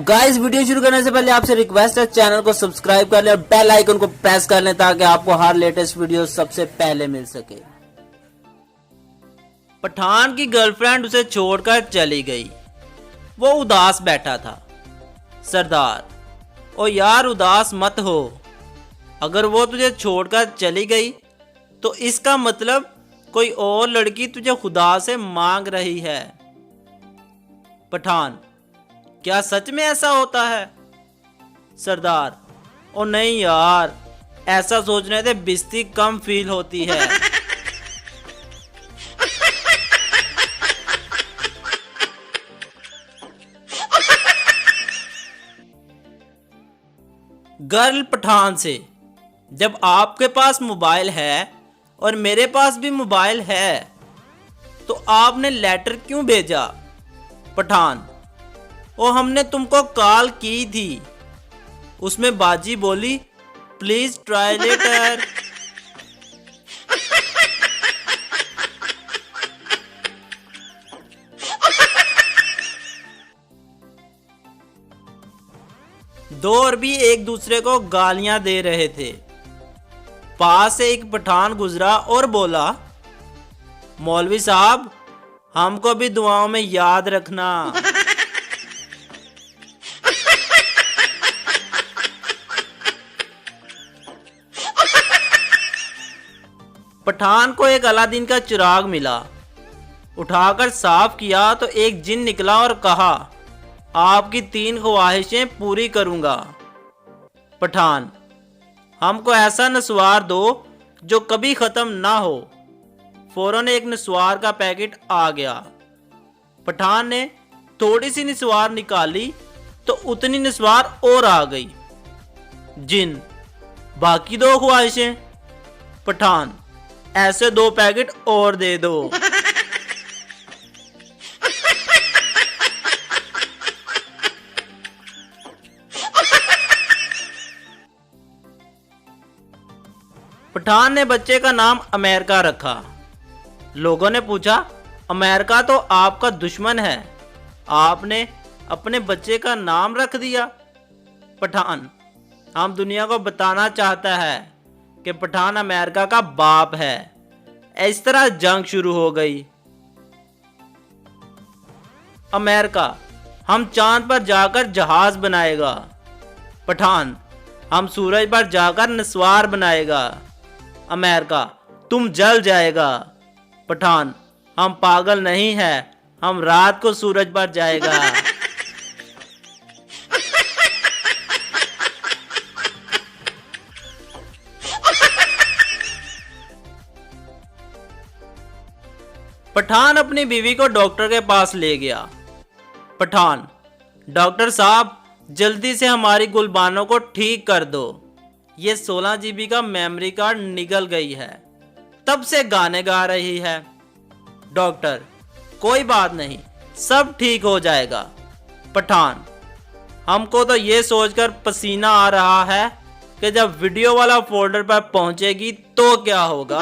Guys video शुरू करने से पहले आपसे रिक्वेस्ट है, चैनल को सब्सक्राइब कर लें और बेल आइकन को प्रेस कर लें ताकि आपको हर लेटेस्ट वीडियो सबसे पहले मिल सके। पठान की गर्लफ्रेंड उसे छोड़कर चली गई। वो उदास बैठा था। सरदार, ओ यार उदास मत हो। अगर वो तुझे छोड़कर चली गई तो इसका मतलब कोई और लड़की तुझे खुदा से मांग रही है। पठान, क्या सच में ऐसा होता है? सरदार, ओ नहीं यार, ऐसा सोचने से बेइज्जती कम फील होती है। गर्ल पठान से, जब आपके पास मोबाइल है और मेरे पास भी मोबाइल है तो आपने लेटर क्यों भेजा? पठान, ओ हमने तुमको कॉल की थी, उसमें बाजी बोली प्लीज ट्राई लेटर। दो और भी एक दूसरे को गालियां दे रहे थे। पास से एक पठान गुजरा और बोला, मौलवी साहब हमको भी दुआओं में याद रखना। पठान को एक अलादीन का चिराग मिला। उठाकर साफ किया तो एक जिन निकला और कहा, आपकी 3 ख्वाहिशें पूरी करूंगा। पठान, हमको ऐसा नस्वार दो जो कभी खत्म ना हो। फौरन एक नस्वार का पैकेट आ गया। पठान ने थोड़ी सी नस्वार निकाली तो उतनी नस्वार और आ गई। जिन, बाकी 2 ख्वाहिशें? पठान, ऐसे 2 पैकेट और दे दो। पठान ने बच्चे का नाम अमेरिका रखा। लोगों ने पूछा, अमेरिका तो आपका दुश्मन है, आपने अपने बच्चे का नाम रख दिया? पठान, हम दुनिया को बताना चाहता है कि पठान अमेरिका का बाप है। इस तरह जंग शुरू हो गई। अमेरिका, हम चांद पर जाकर जहाज बनाएगा। पठान, हम सूरज पर जाकर नस्वार बनाएगा। अमेरिका, तुम जल जाएगा। पठान, हम पागल नहीं है, हम रात को सूरज पर जाएगा। पठान अपनी बीवी को डॉक्टर के पास ले गया। पठान, डॉक्टर साहब जल्दी से हमारी गुलबानों को ठीक कर दो, ये 16 GB का मेमोरी कार्ड निकल गई है, तब से गाने गा रही है। डॉक्टर, कोई बात नहीं, सब ठीक हो जाएगा। पठान, हमको तो ये सोचकर पसीना आ रहा है कि जब वीडियो वाला फोल्डर पर पहुंचेगी तो क्या होगा।